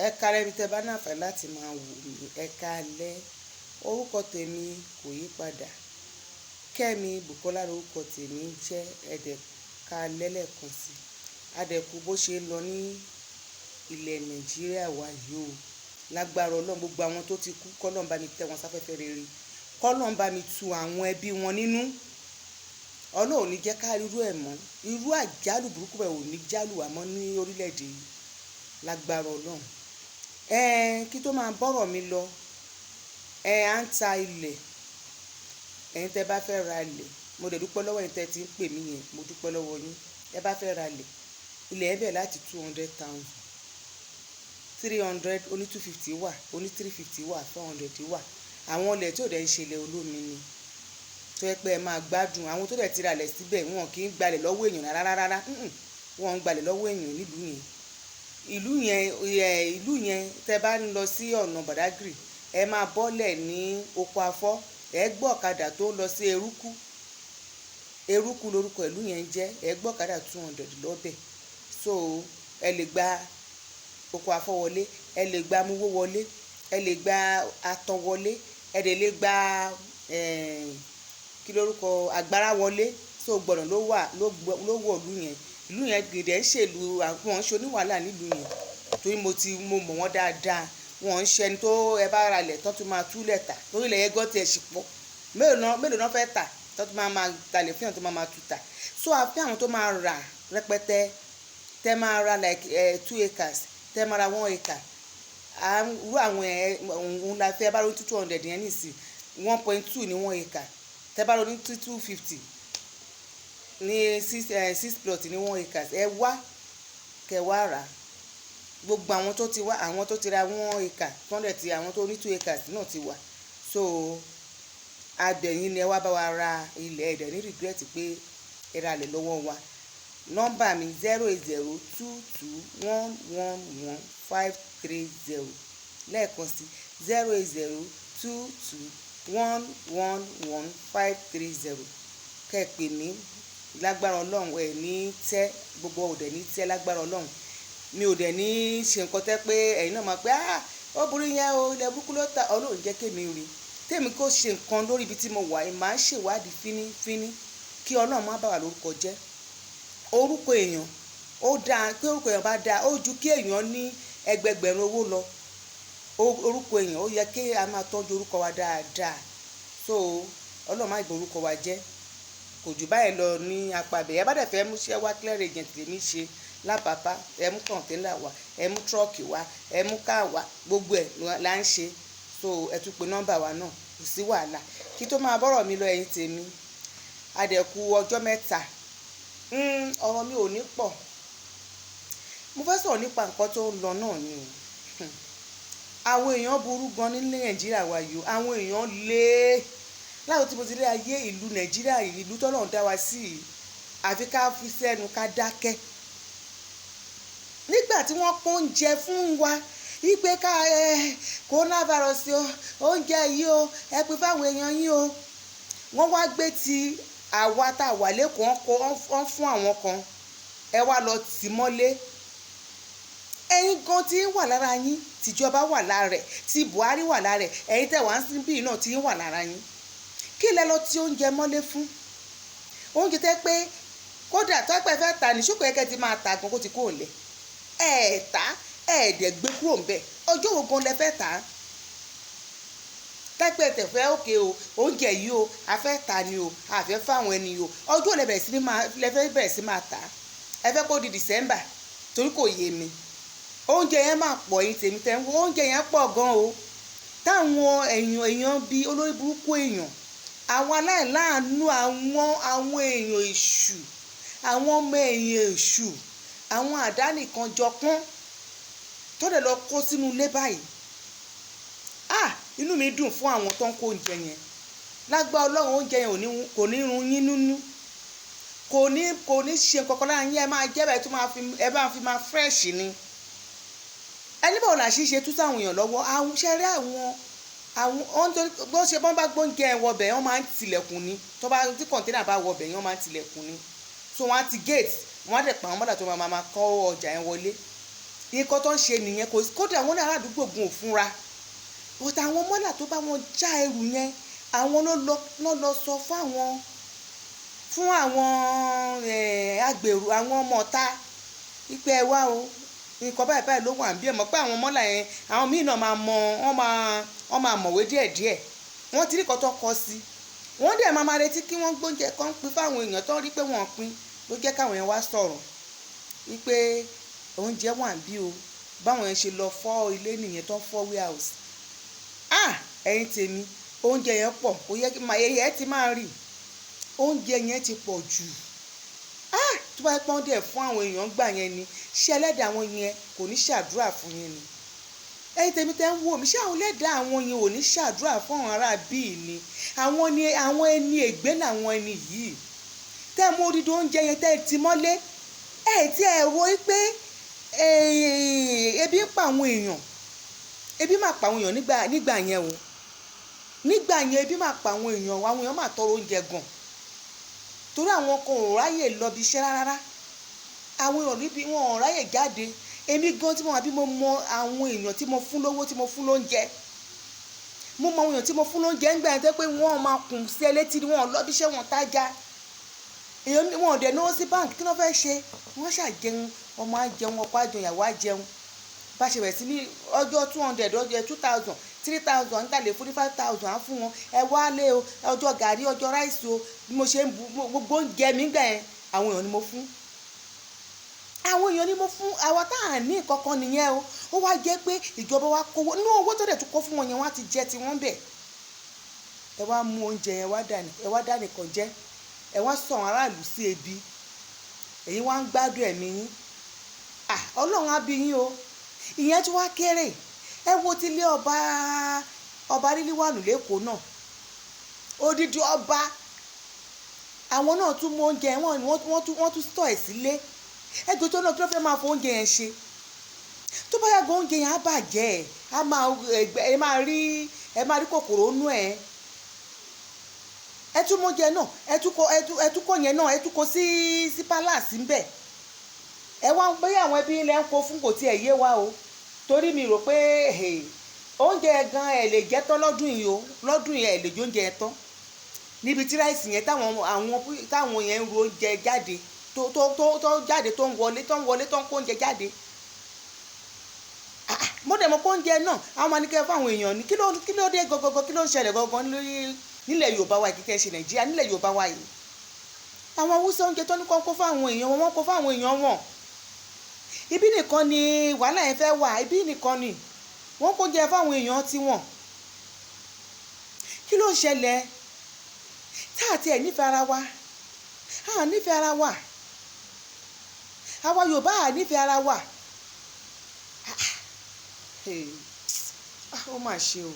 Ẹ káalẹ́ bí tẹ́ bá náfẹ́ láti máa wò mí. Ẹ káalẹ́. Orúkọ tèmi kò yí padà. Kẹ́mi Bùkọ́lá lórúkọ tèmi jẹ́. Ẹ̀dẹ̀ káalẹ́ lẹ́ẹ̀kan sí. Adẹ̀kù bó ṣe lọ ní ilẹ̀ Nàìjíríà wa yìí o. Lágbára Ọlọ́run, gbogbo àwọn tó ti kú kọ́lọ́run bá mi tẹ́ wọn sáfẹ́fẹ́ rere. Kọ́lọ́run bá mi tu àwọn ẹbí wọn nínú. Ọlọ́run ò ní jẹ́ ká irú ẹ̀ mọ́. Irú àjálù burúkú bẹ́ẹ̀ ò ní jálù wá mọ́ ní orílẹ̀-èdè yìí. Lágbára Ọlọ́run. Kí tó máa bọ́rọ̀ mi lọ, à ń ta ilẹ̀. Ẹ̀yin tẹ́ bá fẹ́ ra ilẹ̀, mo dẹ̀ dúpẹ́ lọ́wọ́ ẹ̀yin tẹ́ ti ń pè mí yẹn, mo dúpẹ́ lọ́wọ́ yín. Ẹ bá fẹ́ ra ilẹ̀, ilẹ̀ ẹ bẹ̀ láti 200,000, 300, oní 250 wà, oní 350 wà, 400 wà. Àwọn ilẹ̀ tí ò dẹ̀ ń ṣe ilẹ̀ olómi ni, tó yẹ pé ẹ máa gbádùn. Àwọn tó dẹ̀ ti ra ilẹ̀ síbẹ̀, wọn kì í gbalẹ̀ lọ́wọ́ èèyàn rárá. Wọn ń gbalẹ̀ lọ́wọ́ èèyàn nílùú yẹn. Ìlú yẹn tẹ́ bá ń lọ sí ọ̀nà Badagry, ẹ máa bọ́lẹ̀ ní oko afọ́, ẹ gbọ́ ọ̀kadà tó ń lọ sí eruku lórúkọ ìlú yẹn jẹ́, ẹ gbọ́ ọ̀kadà 200 lọ́bẹ̀. So ẹ lè gba oko afọ́ wọlé, ẹ lè gba amúwó wọlé, ẹ lè gba atọ́ wọlé, ẹ dẹ̀ lè gba kí lórúkọ agbára wọlé. So gbọ̀nà ló wọ̀ ìlú yẹn. Ìlú yẹn gèdè ń ṣèlú àwọn ṣe oníwàhálà nílùú yẹn, torí mo mọ̀ wọ́n dáadáa. Wọ́n ń ṣe ẹni tó ẹ bá ra ilẹ̀ tán tún máa túlẹ̀ tà, torí ilẹ̀ yẹn gọ́tì ẹ̀ ṣì pọ̀. Mélòó náà fẹ́ tà tán tún máa talẹ̀ fún yàn tó máa tú tà. So àfi àwọn tó máa rà rẹpẹtẹ, tẹ́ máa ra like 2 acres, tẹ́ máa ra 1 acre. Irú àwọn òun la fẹ́ bá lórí 200 yẹn nìsín, 1.2 ní 1 acre. Tẹ́ bá lórí 250 ní 6 plot ní 1 acres. Ẹ wá kẹ wá rà. Gbogbo àwọn tó ti wá, àwọn tó ti ra 1 acre, àwọn tó ní 2 acres náà ti wà. So abẹ̀yìn ni ẹ wá bá wa ra ilẹ̀. Ẹ̀dẹ̀ ní regret pé ẹ ra ilẹ̀ lọ́wọ́ wa. Nọ́mbà mi 08022111530. Lẹ́ẹ̀kan sí 08022111530. Kẹ́ pè mí. Lágbára Ọlọ́run ẹ̀ ní tẹ́, gbogbo ò dẹ̀ ní tẹ́ lágbára Ọlọ́run. Mi ò dẹ̀ ní ṣe nǹkan tẹ́ pé ẹ̀yin náà máa pé ó burú yẹn o, ilẹ̀ burúkú ló ta. Ọlọ́run jẹ́ kémi rí. Tèmi kò ṣe nǹkan lórí ibi tí mo wà, ẹ̀ máa ń ṣèwádìí fínífíní kí Ọlọ́run má bà wá lórúkọ jẹ́. Orúkọ èèyàn ó dáa, pé orúkọ èèyàn bá dáa ó ju kí èèyàn ní ẹgbẹgbẹ̀rún owó lọ. Orúkọ èèyàn ó yẹ kí a máa tọ́jú orúkọ wa dáadáa. So Ọlọ́run má bà orúkọ wa jẹ́. Kò jù báyìí lọ ní apá abẹ. Ẹ bá dẹ̀ fẹ́ mú iṣẹ́ wá clear agent lèmi ṣe lápapá. Ẹ mú kọ̀ǹténà wá, ẹ mú tírọ́ọ̀kì wá, ẹ mú káà wá, gbogbo ẹ̀ là ń ṣe. So ẹ tún pe nọ́mbà wa náà, kò sí wàhálà. Kí tó máa bọ́rọ̀ mi lọ ẹ̀yin tèmi, adẹ̀kù ọjọ́ mẹ́ta. Ọ̀rọ̀ mi ò ní pọ̀. Mo fẹ́ sọ̀rọ̀ nípa nǹkan tó ń lọ náà ni. Àwọn èèyàn burú gan ní Nàìjíríà wa yìí. Àwọn èèyàn lé. Láwọn tí mo ti rí ayé ìlú Nàìjíríà, ìlú tọ́lọ́run dá wa sí, àfi ká fi sẹ́nu ká dákẹ́. Nígbà tí wọ́n pọ́n oúnjẹ fún wa wípé coronavirus oúnjẹ yìí o, ẹ pín fáwọn èèyàn yín o, wọ́n wá gbé ti àwa tá a wà lẹ́kọ̀ọ́ wọ́n fún àwọn kan, ẹ wá lọ tì mọ́lé. Ẹ̀yin gan tí ń wà lára yín, tìjọba wà lára rẹ̀, tí Buhari wà lára rẹ̀, ẹ̀yin tẹ́ wà ń sin bíi náà tí ń wà lára yín. Kí lẹ lọ tí oúnjẹ mọ́lé fún? Oúnjẹ tẹ́ pé kódà tó pẹ́ fẹ́ tà ní ṣùkọ́ ẹ̀kẹ́ ti máa tà gan kó ti kó lẹ̀. Tà dẹ̀ gbé kúrò ń bẹ̀. Ọjọ́ wo gan lẹ fẹ́ tà? Tẹ́pẹ́ tẹ̀ fẹ́ òkè o, oúnjẹ yìí o, a fẹ́ tà ni o, a fẹ́ fáwọn ẹni o. Ọjọ́ lẹ fẹ́ bẹ̀rẹ̀ sí máa tà. Ẹ fẹ́ kó di December, torí kò yé mi. Oúnjẹ yẹn máa pọ̀ yín tèmi tẹ́ ń wo. Oúnjẹ yẹn pọ̀ gan o. Táwọn èèyàn bíi olórí burúkú èèyàn, àwọn aláìláàánú, àwọn èèyàn èṣù, àwọn ọmọ èèyàn èṣù, àwọn àdánìkan jọpọ́n tó dẹ̀ lọ kó sínú ilé báyìí. Inú mi dùn fún àwọn tó ń kó oúnjẹ yẹn. Lágbára Ọlọ́run oúnjẹ yẹn kò ní run yín nínú, kò ní ṣe nǹkan kan lára yín. Ẹ máa jẹ́ bẹ́ẹ̀ tó ẹ bá fi máa fresh ni. Ẹni báwo la ṣe tú sáwọn èèyàn lọ́wọ́? Àwọn ṣẹ́rẹ́ bó ṣe bá gbóúnjẹ ẹ̀ wọbẹ̀ wọ́n máa ń tilẹ̀kùn ni. Tí kọ̀ǹténà bá wọbẹ̀ yẹn wọ́n máa ń tilẹ̀kùn ni. So wọ́n á ti gate, wọ́n á dẹ̀ pa àwọn mọ́dà tó máa kọ́ ọjà yẹn wọlé. nǹkan tó ń ṣe nìyẹn, kódà àwọn ará àdúgbò gun òfúnra but àwọn mọ́là tó bá wọn já ẹrù yẹn àwọn ló lọ sọ fún àwọn agbèrò àwọn ọmọ ọ̀tá ìpè ẹ wá o nǹkan báyìí báyìí ló wà ń bí ẹ mọ̀ pé àwọn mọ́là yẹn àwọn míì náà wọ́n máa mọ̀wé díẹ̀díẹ̀ wọ́n ti rí kan tó kọ sí wọ́n dẹ̀ máa retí kí wọ́n gbóúnjẹ kan pín fáwọn èèyàn tó rí pé wọ́n pín ló jẹ́ káwọn yẹn wá sọ̀rọ̀ wípé oúnjẹ wà ń bí o báwọn yẹn ṣe lọ fọ́ ilé nìyẹn tó ń fọ́ warehouse ẹ̀yin tèmi oúnjẹ yẹn pọ̀ kò yẹ kí ẹyẹ ti máa rì oúnjẹ yẹn ti pọ̀ jù tó bá pọ́n dẹ̀ fún àwọn èèyàn gbà yẹn ni ṣé ẹlẹ́dàá àwọn yẹn kò ní ṣàdúrà fún yẹn ni ẹ̀yin tèmi tẹ́ ń wò mí ṣé àwọn ẹlẹ́dàá àwọn yẹn ò ní ṣàdúrà fún àwọn ará bíi ni àwọn ẹni ègbé làwọn ẹni yìí tẹ́ mú odidi oúnjẹ yẹn tẹ́ ti mọ́lé tí ẹ ro pé ebi ń pa àwọn èèyàn ebi máa pa àwọn èèyàn nígbà yẹn o nígbà yẹn ebi máa pa àwọn èèyàn máa tọrọ oúnjẹ gan torí àwọn kan ò ráyè lọ bí iṣẹ́ rárá àwọn èèyàn níbi wọn ò ráyè jáde èmi gan tí mo wà bí mo mọ àwọn èèyàn tí mo fún lówó tí mo fún lóúnjẹ mo mọ àwọn èèyàn tí mo fún lóúnjẹ ń gbà yẹn tẹ́ pé wọ́n máa kùn sí ẹlẹ́tì ni wọ́n lọ bí iṣẹ́ wọn tájà èèyàn wọn ò dẹ̀ náwó sí báǹkì kí wọ́n fẹ́ ṣe wọ́n ṣàjẹun ọmọ àjẹun ọkọ àjẹun ìyàwó àjẹun bá ṣe bẹ̀rẹ̀ sí ní ọjọ́ 200 ọjọ́ 2000 3000 níta lè 45,000 á fún wọn ẹ wá lé o ọjọ́ gàrí ọjọ́ ráìsì o bí mo ṣe ń bu gbogbo oúnjẹ mi gbà yẹn àwọn èèyàn ni mo fún àwa tá à ní kankan nìyẹn o ó wá jẹ́ pé ìjọba wa kówó inú owó tó dẹ̀ tún kó fún wọn yẹn wọ́n á ti jẹ tiwọn bẹ̀ ẹ wá mú oúnjẹ yẹn ẹ wá dání kan jẹ ẹ wá sọ àwọn aráàlú sí ebi èyí wá ń gbádùn ẹ̀mí yín ọlọ́run á bí yín o ìyẹn tí wá kéré ẹ wo ti lé ọba Rílíwánù lẹ́kọ̀ọ́ náà odidi ọba àwọn náà tún mú oúnjẹ wọ́n tún stọ̀ ẹ̀ sílé ẹgbẹ́ tó náà kí ló fẹ́ máa fọ oúnjẹ yẹn ṣe tó bá yàgò oúnjẹ yẹn á bàjẹ́ ẹ máa rí kòkòrò nú ẹ̀ ẹ tún mú oúnjẹ náà ẹ tún kó yẹn náà ẹ tún kó sí palace ńbẹ̀ ẹ wá ń pé àwọn ẹbí ilẹ̀ ń kó fún kò tiẹ̀ yé wa o torí mi rò pé oúnjẹ gan ẹ̀ lè jẹ́ tán lọ́dún yìí ẹ̀ lè jẹ oúnjẹ yẹn tán níbi tí ráìsì yẹn táwọn yẹn ń ro oúnjẹ jáde tó jáde tó ń wọlé tó ń kó oúnjẹ jáde mo dẹ̀ mọ̀ pé oúnjẹ náà àwọn máa ní kẹ́ fún àwọn èèyàn ní kí ló dé gọgọgọ kí ló ń ṣẹlẹ̀ gọgọ nílẹ̀ Yorùbá wa kìí ṣe Nàìjíríà nílẹ̀ Yorùbá wa yìí àwọn Haúsá oúnjẹ tó ní kó fún àwọn èèyàn wọn kó fún àwọn èèyàn wọn ibi nìkan ni wàhálà yẹn fẹ́ wà ibi nìkan ni wọ́n kó jẹ fáwọn èèyàn tiwọn kí ló ń ṣẹlẹ̀ tá àti ẹ̀ nífẹ̀ẹ́ ara wa nífẹ̀ẹ́ ara wa àwa Yorùbá nífẹ̀ẹ́ ara wa ó mà ṣe o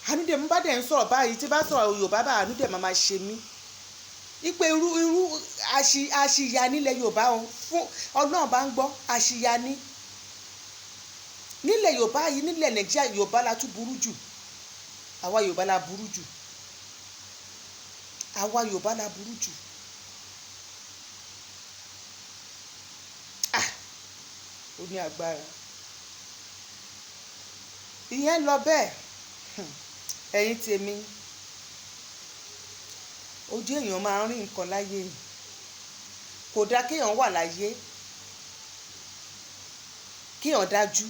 ànúdẹ̀ mo bá dẹ̀ ń sọ̀rọ̀ báyìí tí bá sọ̀rọ̀ Yorùbá bá ànúdẹ̀ máa ṣe mí ipe irú àṣìyà nílẹ̀ Yorùbá o fún Ọlọ́run bá ń gbọ́ àṣìyà ní nílẹ̀ Yorùbá yìí nílẹ̀ Nàìjíríà Yorùbá la tún burú jù àwa Yorùbá la burú jù àwa Yorùbá la burú jù ó ní agbára ìyẹn lọ bẹ́ẹ̀ ẹ̀yin tèmi ojú èèyàn máa ń rí nǹkan láyé ni kò dáa kéèyàn wà láyé kéèyàn dájú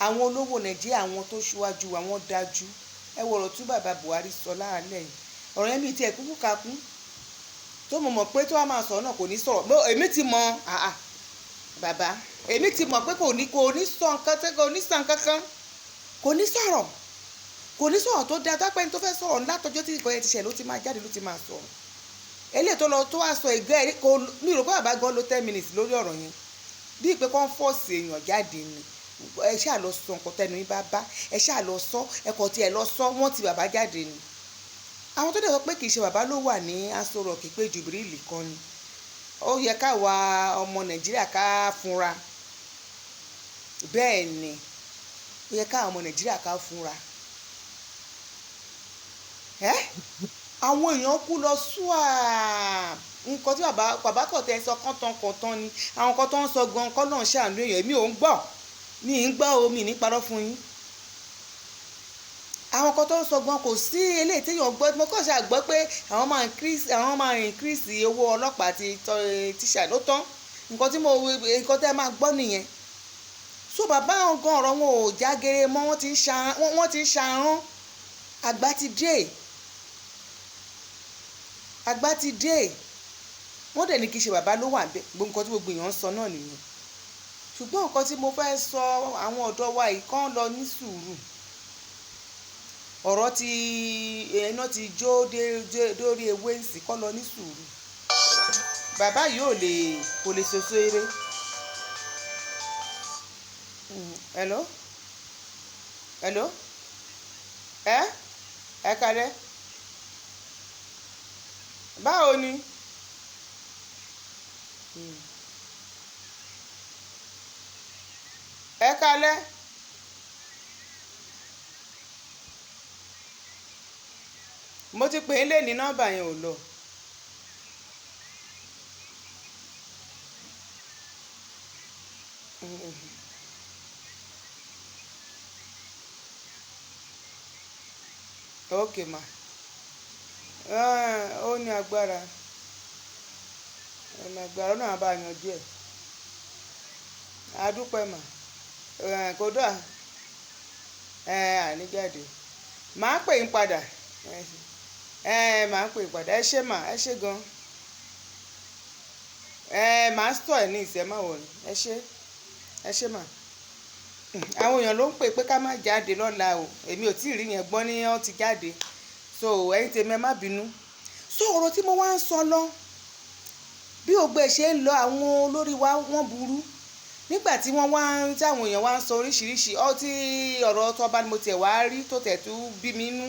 àwọn olówó Nàìjíríà àwọn tó ṣíwájú àwọn dájú ẹ wọ̀rọ̀ tún bàbá Buhari sọ láàlẹ́ yìí ọ̀rọ̀ yẹn mi tiẹ̀ kúkú kakún tó mọ̀ pé tó wá máa sọ̀rọ̀ náà kò ní sọ̀rọ̀ èmi ti mọ bàbá èmi ti mọ̀ pé kò ní sọ nǹkan kò ní sọ nǹkan kan kò ní sọ̀rọ̀ tó dáa dápẹ́ ní tó fẹ́ sọ̀rọ̀ látọjọ́ tí ìkọ́ yẹn ti ṣẹ̀ ló ti máa jáde ló ti máa sọ̀rọ̀ eléyìí tó wá sọ ìgbẹ́ ẹ̀rí kò mi rò pé bàbá gan ló 10 minutes lórí ọ̀rọ̀ yẹn bí ìpè kan fọ́ọ̀sì èèyàn jáde ni ẹ ṣáà lọ sọ nǹkan tẹnu yín bá ẹ ṣáà lọ sọ ẹkọ tí ẹ lọ sọ wọ́n ti bàbá jáde ni àwọn tó dẹ̀ sọ pé kì í ṣe bàbá ló wà ní Aso Rock pé Jubril kan ni ó yẹ káwa ọmọ Nàìjíríà ká fúnra bẹ́ẹ̀ ni ó yẹ káwa ọmọ Nàìjíríà ká fúnra àwọn èèyàn kú lọ ṣùà nǹkan tí bàbá kọ̀ tẹ́ sọ kọ́ńtàn ni àwọn kan tó ń sọ gan kọ́ náà ṣàánú èèyàn èmi ò ń gbọ́ mi ń gbọ́ omi ní parọ́ fún yín àwọn kan tó ń sọ gan kò sí eléyìí téèyàn gbọ́ mo kàn ṣàgbọ́ pé àwọn máa increase owó ọlọ́pàá àti tíṣà ló tán nǹkan tẹ́ máa gbọ́ nìyẹn so bàbá àwọn gan ọ̀rọ̀ wọn ò jágere mọ́ wọ́n ti ń ṣarán àgbà ti dé wọ́n dẹ̀ ní kí n ṣe bàbá ló wà bẹ́ẹ̀ gbogbo nǹkan tí gbogbo èèyàn ń sọ náà nìyẹn ṣùgbọ́n nǹkan tí mo fẹ́ sọ àwọn ọ̀dọ́ wa yìí kàn lọ ní sùúrù ọ̀rọ̀ tí iná ti jó dórí ewé ǹsì kàn lọ ní sùúrù bàbá yìí kò lè ṣoṣo eré. hello ẹ kálẹ́ báwo ni ẹ kálẹ́ mo ti pè é lé ní nọ́mbà yẹn ò lọ. ok ma ó ní agbára náà bá yanjú ẹ̀ adúpẹ́ mà kódà àníjáde màá pè yín padà màá pè yín padà ẹ ṣé mà ẹ ṣé gan màá stọ̀ ẹ̀ ní ìṣẹ́mà wọ̀nyí ẹ ṣé mà àwọn èèyàn ló ń pè pé ká má jáde lọ́la o èmi ò tí ì rí yẹn gbọ́n ní wọ́n ti jáde so ẹ̀yin tèmi ẹ má bínú so ọ̀rọ̀ tí mo wá ń sọ lọ bí ògbé ṣe ń lọ àwọn olórí wa wọ́n burú nígbà tí wọ́n wá tí àwọn èèyàn wá ń sọ oríṣiríṣi tí ọ̀rọ̀ tọ́ba ni mo tiẹ̀ wá rí tó tẹ̀ tú bí mi nú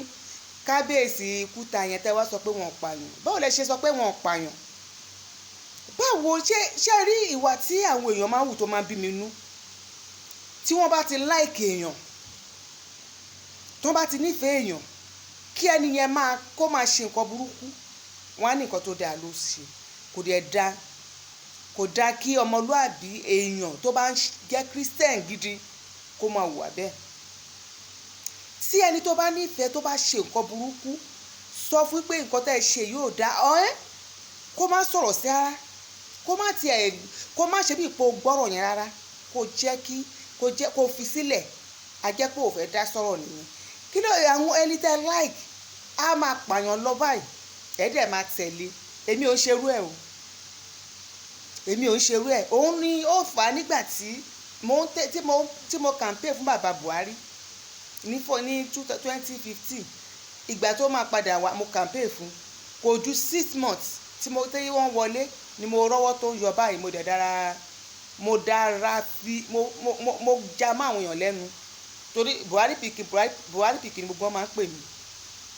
kábíyèsí kúta yẹn tẹ́ wá sọ pé wọ́n pààyàn báwo lẹ ṣe sọ pé wọ́n pààyàn báwo ṣe rí ìwà tí àwọn èèyàn máa ń wù tó máa bí mi nú tí wọ́n bá ti láìkè èèyàn tó bá ti nífẹ̀ẹ́ èèyàn kí ẹni yẹn kó máa ṣe nǹkan burúkú wọ́n á ní nǹkan tó dáa ló ṣe kò dáa kí ọmọlúàbí èèyàn tó bá ń jẹ́ Christian gidi kó máa hùwà bẹ́ẹ̀ tí ẹni tó bá nífẹ̀ẹ́ tó bá ṣe nǹkan burúkú sọ fún pé nǹkan tẹ́ ẹ ṣe yóò dáa kó má sọ̀rọ̀ sí rárá kó má ṣe bí ipò gbọ́rọ̀ yẹn rárá kó fi sílẹ̀ ajẹ́ pé ò fẹ́ dá sọ̀rọ̀ nìyẹn kí ló àwọn ẹni tẹ́ like á máa pààyàn lọ báyìí ẹ̀ẹ́dẹ̀ máa tẹ̀lé èmi ò ń ṣerú ẹ̀ òun ni ó fà á nígbà tí mo campaign fún bàbá Buhari ní 2015 ìgbà tó máa padà wá mo campaign fún kò ju 6 months tí wọ́n wọlé ni mo rọ́wọ́ tó ń yọ báyìí mo já mọ́ àwọn èèyàn lẹ́nu torí Buhari pikin gbogbo wọn máa ń pè mí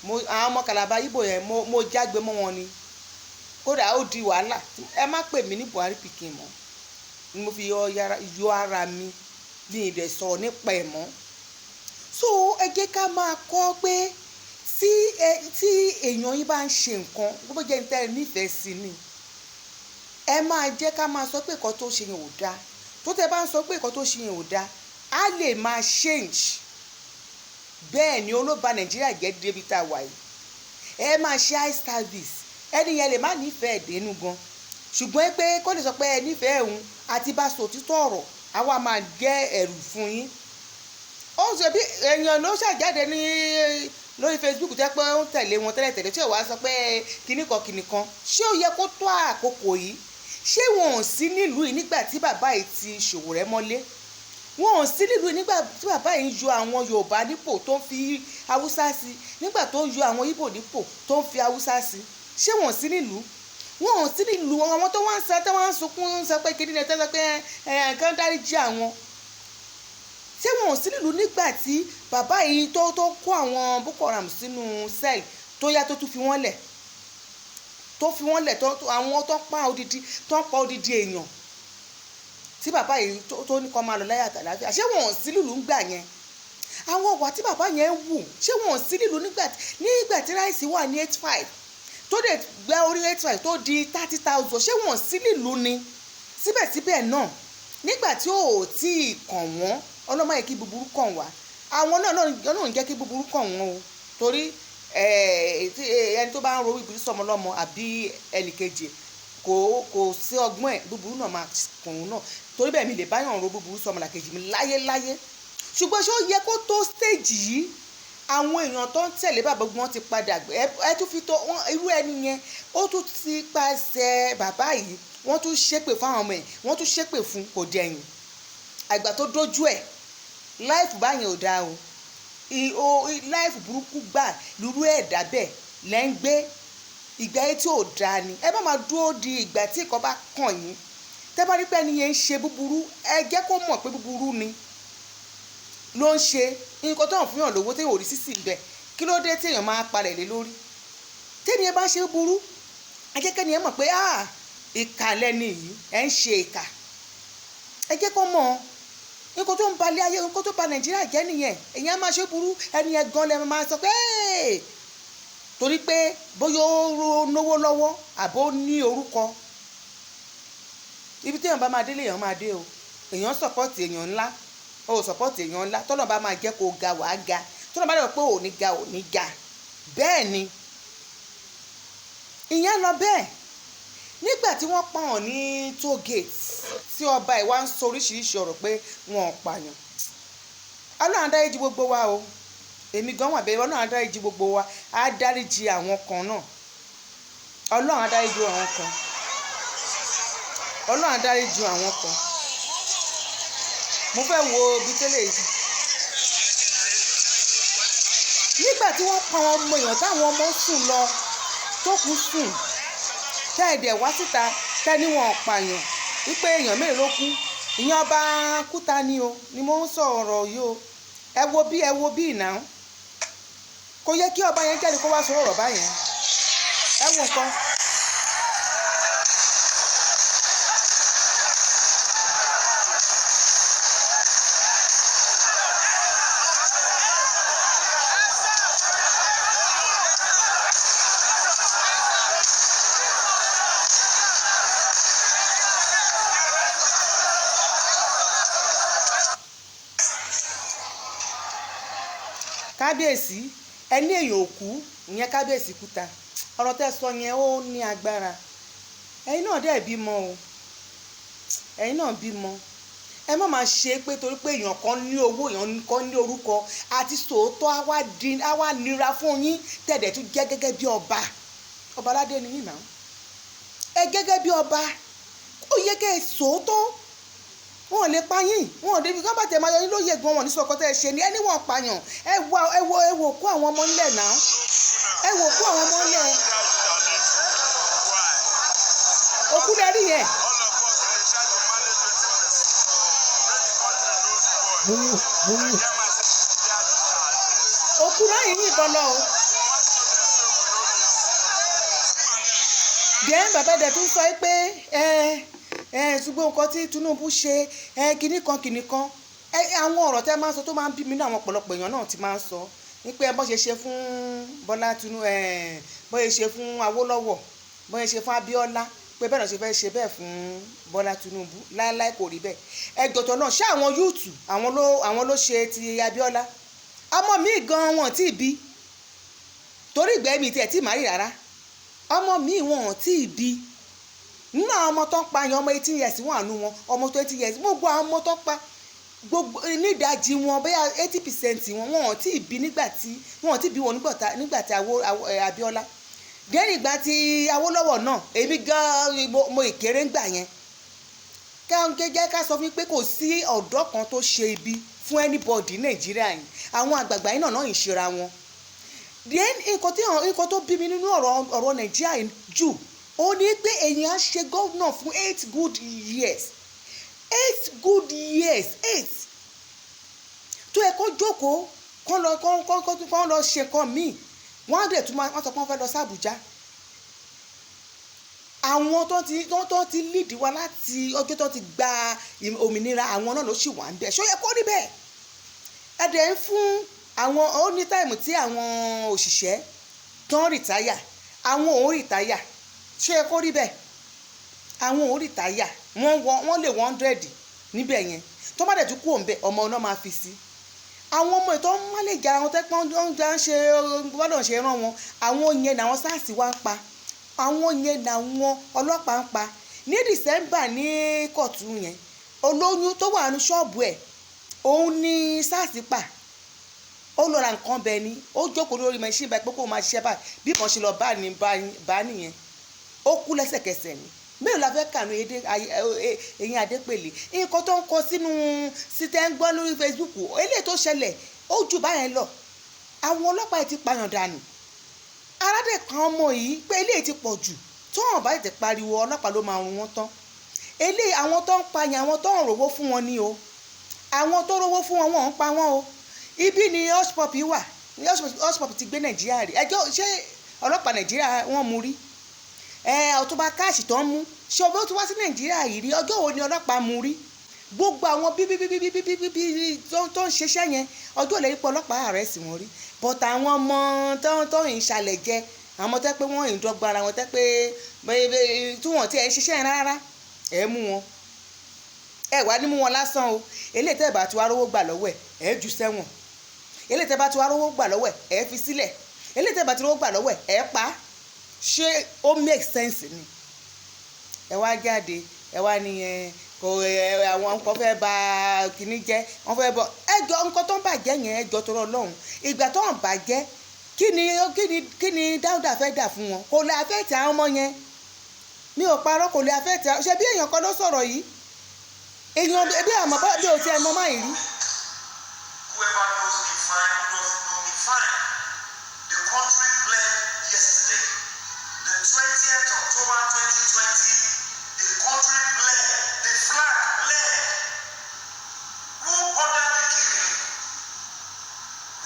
àwọn ọmọ Calabar Ìgbò yẹn mo jágbe mọ́ wọn ni kódà ó di wàhálà ẹ má pè mí ní Buhari pikin mọ́ ni mo fi yọ ara mi ní ìdẹ̀ sọ̀rọ̀ nípa ẹ̀ mọ́ so ẹ jẹ́ ká máa kọ́ pé tí èèyàn yín bá ń ṣe nǹkan gbogbo jẹ́ níta ẹ nífẹ̀ẹ́ sí ni ẹ máa jẹ́ ká máa sọ pé nǹkan tó ṣe yẹn ò dáa tó tẹ bá ń sọ pé nǹkan tó ṣe yẹn ò dáa á lè máa change bẹ́ẹ̀ ni olóba Nàìjíríà jẹ́ débi tá a wà yìí ẹ máa ṣe eye service ẹni yẹn lè má nífẹ̀ẹ́ dénú gan ṣùgbọ́n pé kó lè sọ pé ẹ nífẹ̀ẹ́ òun àti bá sọ òtítọ́ ọ̀rọ̀ àwa máa jẹ́ ẹ̀rù fún yín ó ń sọ bí èèyàn ló ṣàjáde ní lórí Facebook tẹ́ pé ó ń tẹ̀lé wọn tẹ́lẹ̀tẹ́lẹ̀ tí ò wá sọ pé kìnnìkan ṣé ó yẹ kó tó àkókò yìí ṣé wọn ò sí nílùú yìí nígbà tí bàbá yìí ti Sowore mọ́lé wọn ò sí nílùú yìí nígbà tí bàbá yìí ń yọ àwọn Yorùbá nípò tó ń fi Haúsá sí nígbà tó ń yọ àwọn Ìgbò nípò tó ń fi Haúsá sí ṣé wọn ò sí nílùú wọn ò sí nílùú àwọn tó wá ń sọ tó wá ń sunkún ń sọ pé kìnìún ní ẹ̀tọ́ sọ pé nǹkan dáríjì àwọn ṣé wọn ò sí nílùú nígbà tí bàbá yìí tó kó àwọn Boko Haram sínú cell tó yá tó tún fi wọ́n lẹ̀ àwọn tó pa odidi èèyàn tí bàbá yìí tó ní kó máa lọ láyà àtàlàáfíà ṣé wọn ò sí nílùú ńgbà yẹn àwọn ọ̀wà tí bàbá yẹn wù ṣé wọn ò sí nílùú nígbà tí ráìsì wà ní 85 tó dẹ̀ gbẹ́ orí 85 tó di 30,000 ṣé wọ́n sí nílùú ni síbẹ̀síbẹ̀ náà nígbà tí ò tí ì kàn wọ́n ọlọ́mọ yẹ kí búburú kàn wá àwọn náà ń jẹ́ kí búburú kàn wọ́n o torí ẹni tó bá ń ro búburú sọmọ lọ́mọ àbí ẹnìkejì kò sí ọgbọ́n ẹ̀ búburú náà máa kàn wọ́n náà torí bẹ́ẹ̀ mi lè báyọ̀ ro búburú sọmọ làkejì mi láyéláyé ṣùgbọ́n ṣé ó yẹ kó tó stage yìí àwọn èèyàn tó ń tẹ̀lé bàbá wọn ti padà ẹ tún fi tó irú ẹni yẹn ó tún ti pàṣẹ bàbá yìí wọ́n tún ṣépè fún àwọn ọmọ ẹ̀ wọ́n tún ṣépè fún kò dẹ̀yìn àgbà tó dójú ẹ̀ láìfù báyẹn ò dáa o láìfù burúkú gbà lúrú ẹ̀dá bẹ́ẹ̀ lẹ́ ń gbé ìgbà yẹn tí ò dáa ni ẹ bá máa dúró di ìgbà tí ìkan bá kàn yín tẹ́ bá rí pé ẹni yẹn ń ṣe búburú ẹ jẹ́ kó mọ̀ pé búburú ni ló ń ṣe nǹkan tó ń fún yàn lówó téèyàn ò rí sísì ń bẹ kí ló dé téèyàn máa parẹ̀ lé lórí téèyàn bá ṣe burú ẹ jẹ́ kẹ́ni ẹ mọ̀ pé ìkà lẹ́ni yìí ẹ ń ṣe ìkà ẹ jẹ́ kó mọ̀ nǹkan tó ń balẹ̀ ayé nǹkan tó ba Nàìjíríà jẹ́ nìyẹn èyàn á máa ṣe burú ẹni yẹn gan lẹ́ máa sọ pé torí pé bóyá ó náwó lọ́wọ́ àbó ní orúkọ ibi téèyàn bá máa dé lèèyàn máa dé o èèyàn sọ̀pọ̀tì èèyàn ńlá o sọ̀pọ̀tì èèyàn ńlá tọ́nà bá máa jẹ́ kó ga wàá ga tọ́nà bá dẹ̀ pé ò ní ga bẹ́ẹ̀ ni ìyẹn lọ bẹ́ẹ̀ nígbà tí wọ́n pa wọ́n ní toll gate tí ọba ẹ̀ wá ń sọ oríṣiríṣi ọ̀rọ̀ pé wọn ò pààyàn Ọlọ́run á dáríjì gbogbo wa o èmi gan wà bẹ́ẹ̀ Ọlọ́run á dáríjì gbogbo wa á dáríjì àwọn kan náà Ọlọ́run á dáríjì àwọn kan Ọlọ́run á dáríjì àwọn kan mo fẹ́ wo ibi tẹ́lẹ̀ yìí nígbà tí wọ́n pa ọmọ èèyàn táwọn ọmọ sùn lọ tó kù sùn tẹ́ẹ̀dẹ̀ wá síta tẹ́ni wọn pààyàn wípé èèyàn mélòó ló kú ìyẹn ọba kúta ni o ni mo ń sọ ọ̀rọ̀ yìí o ẹ wo bí ìná kò yẹ kí ọba yẹn jáde kó wá sọ ọ̀rọ̀ báyẹn ẹ wo nǹkan. kábíyèsí ẹni èèyàn òkú ìyẹn kábíyèsí kúta ọ̀rọ̀ tẹ́ sọ yẹn ó ní agbára ẹ̀yin náà dẹ̀ bímọ o ẹ̀yin náà bímọ ẹ má máa ṣe pé torí pé èèyàn kan ní owó èèyàn kan ní orúkọ àti sòótọ́ á wá nira fún yín tẹ̀dẹ̀ tún jẹ́ gẹ́gẹ́ bí ọba aládé ni yín náà ẹ gẹ́gẹ́ bí ọba ó yẹ kẹ́ ẹ sòótọ́ wọn ò lè pa yín wọn ò débi kán bá tẹ̀ máa yọ yín lóye gan wọn ní sọkọ tẹ́ ẹ ṣe ni ẹni wọn pààyàn ẹ wò kó àwọn ọmọ ńlẹ̀ náà ẹ wò kó àwọn ọmọ ńlẹ̀ òkú lẹ́rí yẹn. òkú náà yìí yìnbọn lọ o. díẹ̀ bàbá dẹ̀ tún sọ pé ṣùgbọ́n nǹkan tí Tinubu ṣe kinní kan àwọn ọ̀rọ̀ tẹ́ máa ń sọ tó máa ń bí mi ní àwọn ọ̀pọ̀lọpọ̀ èèyàn náà ti máa ń sọ wípé bó ṣe ṣe fún Bọ́lá Tinubu bó ṣe ṣe fún Awólọ́wọ̀ bó ṣe ṣe fún Abíọ́lá pé bẹ́ẹ̀ náà ṣe fẹ́ ṣe bẹ́ẹ̀ fún Bọ́lá Tinubu láéláé kò rí bẹ́ẹ̀ ẹgbẹ̀tọ̀ náà ṣé àwọn yúùtù àwọn ló ṣe ti Abíọ́lá ọmọ mi gan wọn tí ì bí torí ìgbẹ́ mi tiẹ̀ tí ì má rí rárá ọmọ mi wọn tí ì bí nínú àwọn ọmọ tó ń pa yan ọmọ 18 years wọn àánú wọn ọmọ 20 years gbogbo àwọn ọmọ tó ń pa gbogbo nídàájí wọn bóyá 80% wọn wọn tí ì bí nígbà tí nígbà tí Abíọ́lá dẹ́rìn ìgbà tí Awólọ́wọ̀ náà èmi gan mo ìkéré ń gbà yẹn gẹ́gẹ́ ká sọ fún mi pé kò sí ọ̀dọ́ kan tó ṣe ibi fún anybody Nàìjíríà yìí àwọn àgbààgbà yìí náà ìṣera wọn then nǹkan tó bí mi nínú ọ̀rọ̀ Nàìjíríà jù ó ní pé èèyàn á ṣe gómìnà fún 8 good years tó yẹ kó jókòó kán lọ ṣe nǹkan míì wọ́n á dẹ̀ tún wọ́n sọ pé wọ́n fẹ́ lọ sí Àbújá àwọn tó ti lead wa láti ọjọ́ tó ti gba òmìnira àwọn náà ló sì wà ń bẹ̀ ṣó yẹ kó rí bẹ́ẹ̀ ẹ̀dẹ̀ ń fún àwọn ó ní táìmù tí àwọn òṣìṣẹ́ tán rìtáyà àwọn ò rìtáyà ṣé ẹ kó rí bẹ́ẹ̀ àwọn ò rìtáyà wọ́n lè 100 níbẹ̀ yẹn tó bá dẹ̀ tún kú òǹbẹ̀ ọmọ náà máa fi sí àwọn ọmọ ìtọ́ wọn lè jà àwọn tẹ́pọ́n ń ṣe gbọ́dọ̀ ṣe rán wọn àwọn yẹn làwọn SARS wá ń pa àwọn yẹn làwọn ọlọ́pàá ń pa ní December ní kóòtù yẹn olóyún tó wà ní ṣọ́ọ̀bù ẹ̀ òun ní SARS pa ó lọ ra nǹkan bẹ́ẹ̀ ni ó jókòó lórí machine báyìí pé kó máa ṣiṣẹ́ báyìí bí kan ṣe lọ bá nìyẹn ó kú lẹ́sẹ̀kẹsẹ̀ ni mélòó la fẹ́ kànú eyín Adépèlé nǹkan tó ń kọ sínú sítẹ́ ń gbọ́ lórí Facebook eléyìí tó ṣẹlẹ̀ ó jù báyẹn lọ àwọn ọlọ́pàá yìí ti pààyàn dànù aládé kan ọmọ yìí pé eléyìí ti pọ̀ jù tó hàn bá tètè pariwo ọlọ́pàá ló máa run wọn tán eléyìí àwọn tó ń pààyàn àwọn tó ń rówó fún wọn ni o àwọn tó rówó fún wọn wọn ń pa wọn o ibi ni hushpop wà hushpop ti gbé Nàìjíríà rí ẹjọ́ ṣé ọlọ́pàá Nàìjíríà wọ́n mú rí Ọ̀túnba Cash tó ń mú ṣé ọbẹ̀ tó wá sí Nàìjíríà yìí rí ọjọ́ wo ni ọlọ́pàá mú rí gbogbo àwọn bíbí tó ń ṣiṣẹ́ yẹn ọjọ́ òlẹ̀ ipò ọlọ́pàá àrẹ́sì wọn rí but àwọn ọmọ tó ń ṣàlẹ̀ jẹ àwọn tẹ́ pé wọ́n ń dọ́gba ara wọn tẹ́ pé tí wọ́n ti ẹ̀ ń ṣiṣẹ́ yẹn rárá ẹ̀ mú wọn ẹ̀ wá ní mú wọn lásán o eléyìí tẹ́ bá ti wá rówó gbà lọ́wọ́ ẹ̀ jù sẹ́wọ̀n eléyìí tẹ́ bá ti wá rówó gbà lọ́wọ́ ẹ̀ fi sílẹ̀ eléyìí tẹ́ bá ti rówó gbà lọ́wọ́ ẹ̀ pa ṣé ó make sense ni ẹ wá jáde ẹ wá nìyẹn kò àwọn nǹkan fẹ́ bà kínní jẹ́ wọ́n fẹ́ bọ̀ ẹjọ́ nǹkan tó ń bàjẹ́ yẹn ẹjọ́ tó rọ lọ́hùn ìgbà tó ń bàjẹ́ kí ni Dáúdà fẹ́ dà fún wọn kò lè affect àwọn ọmọ yẹn mi ò parọ́ kò lè affect ṣe bí èèyàn kan ló sọ̀rọ̀ yìí èèyàn bí àmọ́ bá bí o ti ẹ̀ mọ́ máa rí. Whoever knows me fine, who doesn't know me fine. The country bled yesterday. The 20th October 2020, the country bled. The flag bled. Who ordered the killing?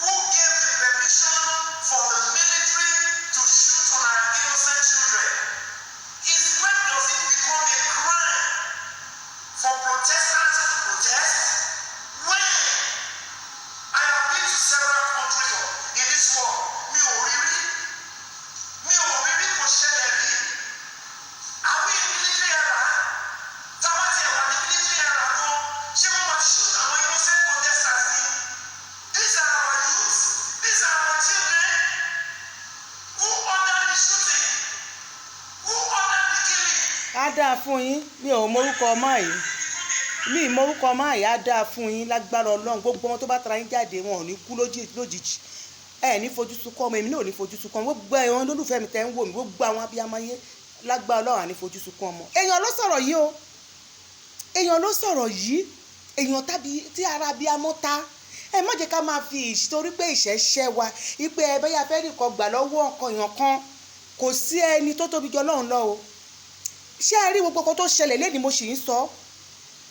Who gave the permission for the military to shoot on our innocent children? When does it become a crime for protesters to protest? When? I have been to several countries in this world. Mi ò rí kò ṣẹlẹ̀ rí. Are we in military era? Tábàtì ẹ̀wà ní military era gan. Ṣé wọ́n máa shoot àwọn innocent protesters ni? These are our youths. These are our children. Who ordered the shooting? Who ordered the killing? Á dáa fún yín mi ò mọrúkọ ọmọ yìí mi ìmọ̀rúkọ ọmọ yìí á dáa fún yín lágbára Ọlọ́run gbogbo wọn tó bá tara yín jáde wọn ò ní kú lójijì ẹ ní fojú sunkún ọmọ èmi náà ò ní fojú sunkún ọmọ gbogbo ẹ̀wọ̀n lólùfẹ́ mi tẹ́ ń wò mí gbogbo àwọn abiyamọ yé lágbára Ọlọ́run à ní fojú sunkún ọmọ èèyàn ló sọ̀rọ̀ yìí o èèyàn ló sọ̀rọ̀ yìí èèyàn tàbí tí ara abiyamọ ta ẹ má jẹ́ ká máa fi ìtorí pé ìṣẹ́ṣẹ́ wa ipe ẹ bẹ́yà fẹ́ nìkan gbà lọ́wọ́ ọkàn èèyàn kan kò sí ẹni tó tóbi jọ Ọlọ́run lọ o ṣé ẹ rí gbogbo kan tó ṣẹlẹ̀ lẹ́ni mo sì ń sọ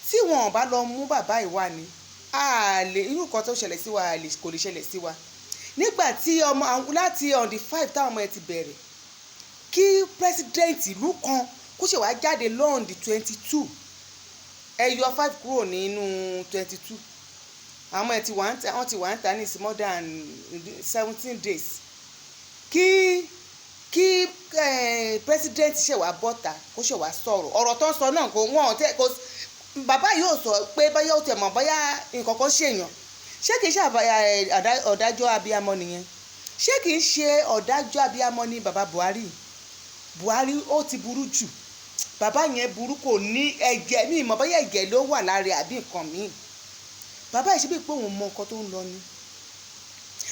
tí wọn ò bá lọ mú bàbá ìwà ni irú kan tó ṣẹlẹ̀ sí wa kò lè ṣẹlẹ̀ sí wa nígbà tí ọmọ láti on the 5 táwọn ọmọ ẹ ti bẹ̀rẹ̀ kí president ìlú kan kó ṣe wá jáde lọ́n the 22 ẹ yọ 5 kúrò nínú 22 àwọn ẹ ti wà ń ta ní more than 17 days kí president ṣe wá bọ́ta kó ṣe wá sọ̀rọ̀ ọ̀rọ̀ tó ń sọ náà kò bàbá yóò sọ pé báyọ̀ ó tẹ̀ mọ́ báyà nǹkan kan ṣèyàn ṣé kìí ṣe ọ̀dájọ́ abiyamọ nìyẹn ṣé kìí ṣe ọ̀dájọ́ abiyamọ ní bàbá Buhari ó ti burú jù bàbá yẹn burú kò ní ẹ̀jẹ̀ ní ìmọ̀ báyà ẹ̀jẹ̀ ló wà lára àbí nǹkan míì bàbá yìí ṣe bí pé òun mọ nǹkan tó ń lọ ni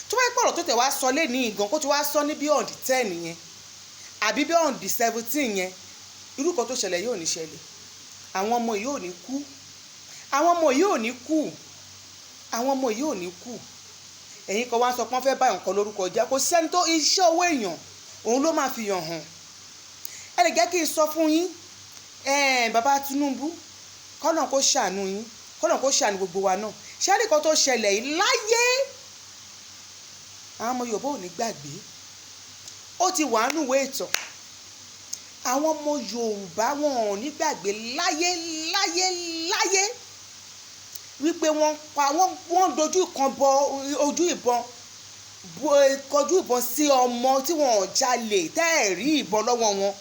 tó bá pọ̀rọ̀ tó tẹ̀ wá sọ lé ní ìgàn kó ti wá sọ ní bí on the 10 yẹn àbí bí on the 17 yẹn irú kan tó ṣẹlẹ̀ yóò ní ṣẹlẹ̀ àwọn ọmọ yìí ò ní kú àwọn ọmọ yìí ò ní kú àwọn ọmọ yìí ò ní kú ẹ̀yin kan wá sọ pé wọ́n fẹ́ bá nǹkan lórúkọ jẹ́ kò sẹ́ni tó iṣẹ́ owó èèyàn òun ló máa fi yàn hàn ẹ lè jẹ́ kí n sọ fún yín bàbá Tinubu kọ́nà kó ṣàánú yín kọ́nà kó ṣàánú gbogbo wa náà ṣé ẹnì kan tó ṣẹlẹ̀ yìí láyé àwọn ọmọ Yorùbá ò ní gbàgbé ó ti wà nínú ìwé ìtàn àwọn ọmọ Yorùbá wọn ò ní gbàgbé láyé wípé wọ́n dojú kan bọ ojú ìbọn kọjú ìbọn sí ọmọ tí wọn ò jalè tẹ́ ẹ̀ rí ìbọn lọ́wọ́ wọn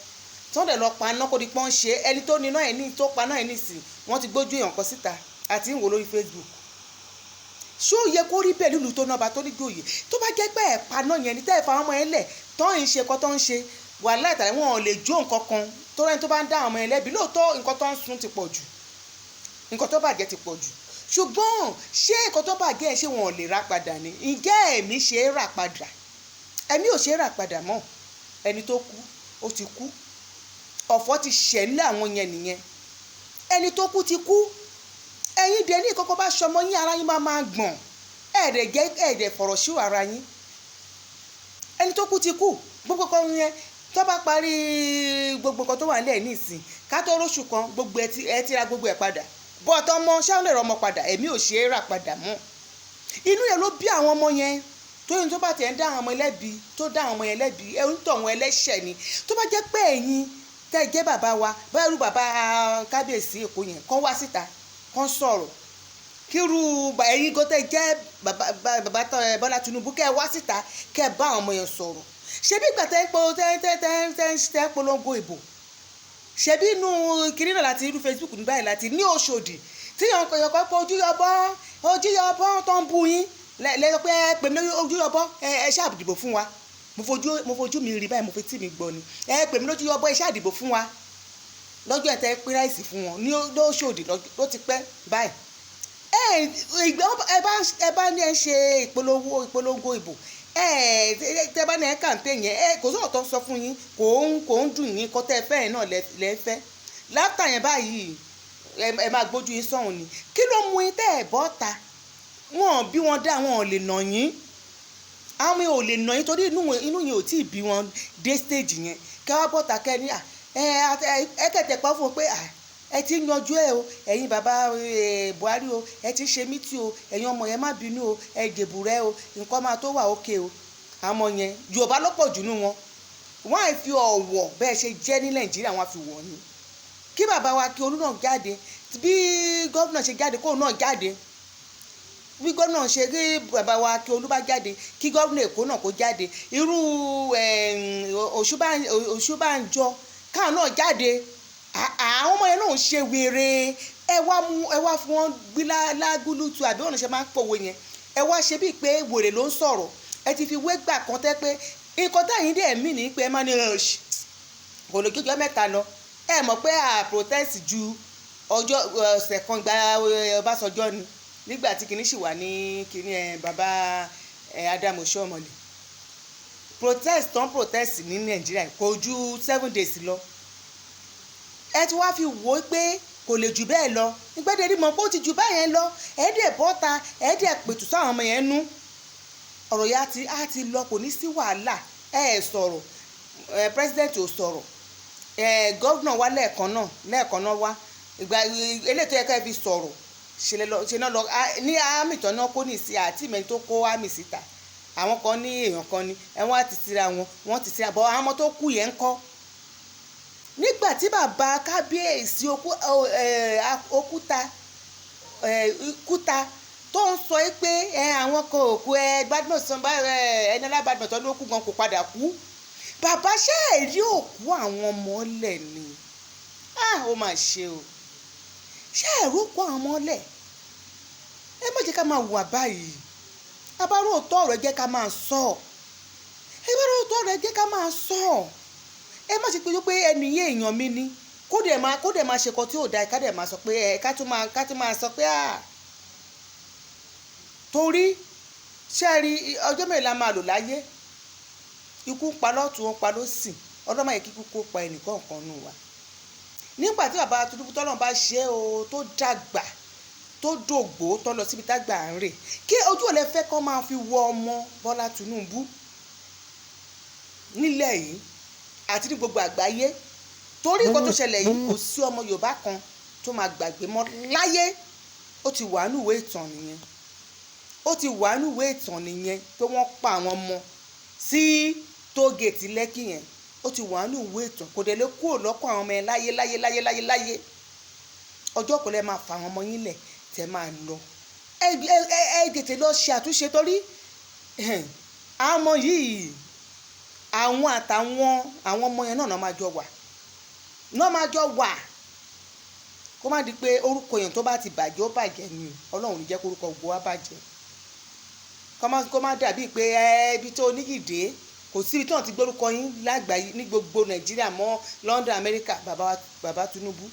tí wọ́n dẹ̀ lọ pa iná kó di pọ́n ṣe ẹni tó níná ẹ̀ ní tó pa náà ẹ̀ nísìn wọ́n ti gbójú èèyàn kan síta àti ń wò lórí Facebook. ṣé ó yẹ kó rí bẹ́ẹ̀ lílu tó náà bá tó ní gbòòyè tó bá jẹ́ pé ẹ̀ pa náà yẹn ní tẹ́ ẹ̀ fa ọmọ yẹn lẹ̀ tó ń ṣe kọ́ tó ń ṣe wàhálà ìtàlẹ́ wọn ò lè jó nǹkan kan tó rẹ́ni tó bá ń dá ọmọ yẹn lẹ́bi lóòótọ́ nǹkan tó ń sun ti pọ̀ jù nǹkan tó bàjẹ́ ti pọ̀ jù ṣùgbọ́n ṣé nǹkan tó bàjẹ́ ṣé wọn ò lè rà padà ni ǹjẹ́ ẹ̀mí ṣe é rà padà ẹ̀mí ò ṣe é rà padà mọ́ ẹni tó kú ó ti kú ọ̀fọ̀ ti ṣẹ̀lẹ̀ àwọn yẹn nìyẹn ẹni tó kú ti kú ẹ̀yin dẹ̀ ní ìkọ́kọ́ bá ṣọmọ yín ara yín máa gbọ̀n ẹ̀ẹ́dẹ̀ fọ̀rọ̀ sí ara yín ẹni tó kú ti kú gbogbo kan yẹn tó bá parí gbogbo kan tó wà nílẹ̀ nísìn ká tó róṣù kan gbogbo ẹ ti ra gbogbo ẹ̀ padà bọ́ọ̀tọ̀ ọmọ ṣáà lè rọ ọmọ padà èmi ò ṣe é rà padà mọ́ inú yẹn ló bí àwọn ọmọ yẹn tóyún tó bá tẹ̀ ń dá àwọn ọmọ ẹlẹ́bi tó dá àwọn ọmọ yẹn lẹ́bi ẹ̀rú tọ̀ wọn ẹlẹ́ṣẹ̀ ni tó bá jẹ́ pé ẹ̀yin tẹ́ ẹ jẹ́ bàbá wa báyọ̀ rú bàbá kábíyèsí èkó yẹn kán wá síta kán sọ̀rọ̀ kírú ẹ̀yin kó tẹ́ jẹ́ bàbá Bọ́lá Tinubu kẹ́ ẹ wá síta kẹ́ ẹ bá àwọn ọmọ yẹn sọ̀rọ̀ ṣebí ìgbà tẹ́ ń polongo ìbò ṣebí inú kiri náà láti irú Facebook nígbà yìí láti ní Òṣòdì tí yọkọ̀ pé ojú yọbọ tó ń bu yín lẹ́yìn pé pèmí ojú yọbọ ẹ ṣáà dìbò fún wa mo fojú mi rí báyìí mo fi tí mi gbọ́ ni ẹ pèmí lójú yọbọ ẹ ṣáà dìbò fún wa lọ́jọ́ ẹ̀ tẹ́ pín ráìsì fún wọn ní Òṣòdì ló ti pẹ́ báyìí ẹ bá ní ẹ ṣe ìpolongo ìbò tẹ bá ní ẹ campaign yẹn kò sọ̀rọ̀ tó ń sọ fún yín kò ń dùn yín kó tẹ́ fẹ́ náà lẹ́fẹ́ láfta yẹn báyìí ẹ máa gbójú yín sọ̀hún ni kí ló mú yín tẹ́ ẹ̀ bọ́ ta wọn bí wọn dá wọn ò lè nà yín àwọn mi ò lè nà yín torí inú yín ò tí ì bí wọn dé stage yẹn kẹ́ wá bọ́ ta kẹ́ ní ẹ kẹ̀tẹ̀ pa fún un pé ẹ ti ń yanjú ẹ o ẹ̀yin bàbá Buhari o ẹ ti ń ṣe mítì o ẹ̀yin ọmọ yẹn má bínú o ẹ dèbù rẹ o nǹkan máa tó wà ókè o àmọ́ yẹn Yorùbá ló pọ̀ jù nú wọn wọ́n á fi ọ̀wọ̀ bẹ́ẹ̀ ṣe jẹ́ ní Nàìjíríà wọ́n á fi wọ̀ ni kí bàbá wa kí Olú náà jáde bí gómìnà ṣe jáde kóun náà jáde bí gómìnà ṣe rí bàbá wa kí Olú bá jáde kí gómìnà Èkó náà kó jáde irú Ọ̀ṣúbànjọ káwọn náà jáde àwọn ọmọ yẹn náà ń ṣe wèrè ẹ wá fún wọn gbí lágúlùtù àbí wọn ṣe máa ń pòwe yẹn ẹ wá ṣe bíi pé wèrè ló ń sọ̀rọ̀ ẹ ti fi wé gbà kan tẹ́ pé nǹkan táyìn dẹ̀ mí ní pé ẹ máa ní kò lè jójọ́ mẹ́ta lọ ẹ mọ̀ pé protest ju ọ̀sẹ̀ kan gba Ọbásanjọ́ ni nígbà tí kìíní sì wà ní kìíní bàbá Ádámù Ṣómọlẹ̀ protest ní Nàìjíríà kò ju 7 days lọ ẹ ti wá fi wò ó pé kò lè jù bẹ́ẹ̀ lọ nígbàdé rí mọ̀ pé ó ti jù báyẹn lọ ẹ̀ẹ́dẹ̀ bọ́ta ẹ̀ẹ́dẹ̀ pètù sáwọn ọmọ yẹn nú ọ̀rọ̀ yẹn á ti lọ kò ní sí wàhálà sọ̀rọ̀ president ò sọ̀rọ̀ gọ́vnà wá lẹ́ẹ̀kan náà wá ìgbà eléyìí tó yẹ ká fi sọ̀rọ̀ ṣe náà lọ ní àmì tán náà kó ní sí àti ìmẹ́ni tó kó àmì síta àwọn kan ní èèyàn kan ní ẹ̀wọ̀n àti tira wọ́n ti tira bọ́ àwọn ọmọ tó kú yẹn ń kọ́ nígbà tí bàbá kábíyèsí òkúta tó ń sọ pé àwọn kan òkú gbádùn sanba ẹni alábàdàn tó ló kú gan kò padà kú bàbá ṣe èrí òkú àwọn ọmọ lẹ̀ ni ó mà ṣe o ṣe èrò òkú àwọn ọmọ lẹ̀ ẹ má jẹ́ ká máa wà báyìí abárò òótọ́ ọ̀rọ̀ ẹ jẹ́ ká máa sọ ẹ má ṣe pé ẹnu yé èèyàn mi ni kó dẹ̀ máa ṣe kan tí ò da ká dẹ̀ máa sọ pé ká tún máa sọ pé torí ṣẹ́ẹ̀rí ọjọ́ mẹ́rin la máa lò láyé ikú ń pa lọ́tún ó ń pa lósì ọlọ́mọ yẹ kíkú kó pa ẹnìkan kan nù wá nígbà tí bàbá Tinubu tọ́lọ́run bá ṣe o tó dàgbà tó dògbò tó lọ síbi tágbà ń rè kí ojú ò lè fẹ́ kọ́ máa fi wọ ọmọ Bọ́lá Tinubu nílẹ̀ yìí àti ní gbogbo àgbáyé torí nǹkan tó ṣẹlẹ̀ yìí kò sí ọmọ Yorùbá kan tó máa gbàgbé mọ́ láyé ó ti wà nínú ìwé ìtàn nìyẹn pé wọ́n pa àwọn ọmọ sí tóògèètì Lẹ́kì yẹn ó ti wà nínú ìwé ìtàn kò dẹ̀ lè kúrò lọ́kàn àwọn ọmọ yẹn láyé ọjọ́ kò lè máa fa àwọn ọmọ yín lẹ̀ tẹ́ máa lọ ẹ tètè lọ ṣe àtúnṣe torí àwọn ọmọ yìí àwọn àtàwọn ọmọ yẹn náà máa jọ wà kó má di pé orúkọ yẹn tó bá ti bàjẹ́ ó bàjẹ́ ni Ọlọ́run ní jẹ́ kó orúkọ gbogbo wa bàjẹ́ kó má dàbí pé ibi tó oníyìdé kò síbi tí wọ́n ti gbórúkọ yín lágbàáyé ní gbogbo Nàìjíríà mọ́ London America bàbá Tinubu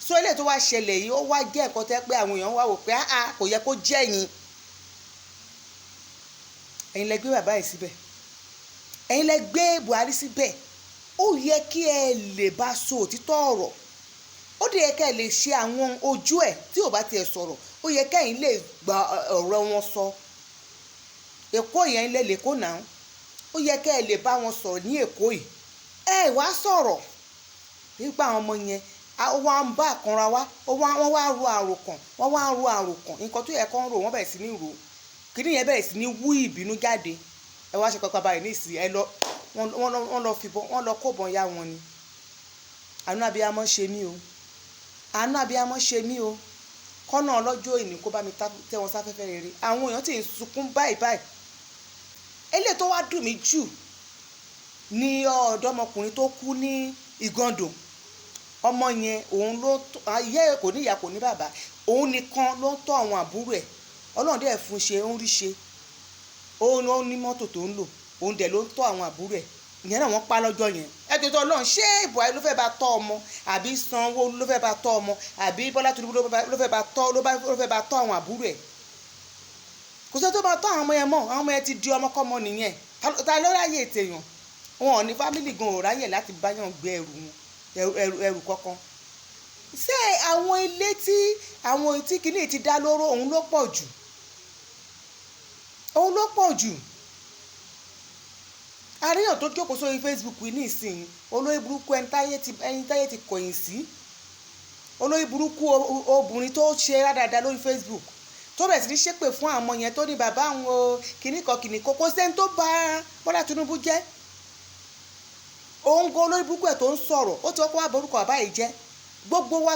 so ilé tó wá ṣẹlẹ̀ yìí ó wá jẹ́ ẹ̀kọ́ tẹ́ pé àwọn èèyàn wá wò pé kò yẹ kó jẹ́ ẹ̀yin lẹ gbé bàbá yìí síbẹ̀ ẹ̀yin lẹ gbé Buhari síbẹ̀ ó yẹ kí ẹ lè bá sọ òtítọ́ ọ̀rọ̀ ó dẹ̀ yẹ kí ẹ lè ṣe àwọn ojú ẹ̀ tí ò bá tiẹ̀ sọ̀rọ̀ ó yẹ kí ẹ̀yin lè gba ọ̀rọ̀ wọn sọ Èkó yẹn lẹ lè kó náà ó yẹ kí ẹ lè bá wọn sọ̀rọ̀ ní Èkó yìí ẹ wá sọ̀rọ̀ nípa àwọn ọmọ yẹn wọ́n ń bá àkànra wá wọ́n wá ro àròkàn nǹkan tó yẹ kó ń rò wọ́n bẹ̀rẹ̀ sí ní rò kíní yẹn bẹ̀rẹ̀ sí ní wú ìbínú jáde ẹ wá ṣe pẹpẹ báyìí ní ìsìn ẹ lọ wọ́n lọ kóbọn ya wọn ni àánú abiyamọ ṣe mí o kọ́nà ọlọ́jọ́ ìní kó bá mi tẹ́ wọn sáfẹ́fẹ́ rere àwọn èèyàn tí ń sunkún báyìí eléyìí tó wá dùn mí jù ní ọ̀dọ́mọkùnrin tó kú ní Ìgàndò ọmọ yẹn òun ló ayé kò ní ìyá kò ní bàbá òun nìkan ló ń tọ́ àwọn àbúrò ẹ̀ Ọlọ́run dẹ̀ fún ṣe ń rí ṣe òun ló ní mọ́tò tó ń lò òun dẹ̀ ló ń tọ́ àwọn àbúrò ẹ̀ ìyẹn náà wọ́n pa lọ́jọ́ yẹn ẹ tó tọ́ Ọlọ́run ṣé Buhari ló fẹ́ bá tọ́ ọmọ àbí Sanwó-Olú ló fẹ́ bá tọ́ ọmọ àbí Bọ́lá Tinubu ló fẹ́ bá tọ́ àwọn àbúrò ẹ̀ kò sẹ́ tó bá tọ́ àwọn ọmọ yẹn mọ́ àwọn ọmọ yẹn ti di ọmọkọ́mọ nìyẹn ta ló ráyè ètèèyàn wọn ò ní fámìlì gan ò ráyè láti báyàn gbé ẹrù kankan ṣé àwọn ilé tí kìíní ti dá lóró òun ló pọ̀ jù àríyàn tó jókòó sórí Facebook ní ìsìn olóyè burúkú ẹni táyé ti kọ̀yìn sí olóyè burúkú obìnrin tó ṣe rádaràda lórí Facebook tó bẹ̀rẹ̀ sí ní ṣépè fún àwọn ọmọ yẹn tó ní bàbá àwọn o kìnnìkan kò sẹ́ni tó bá Bọ́lá Tinubu jẹ́ òun gan olóyè burúkú ẹ̀ tó ń sọ̀rọ̀ ó ti wọ́pọ̀ wá borúkọ bàbá yìí jẹ́ gbogbo wa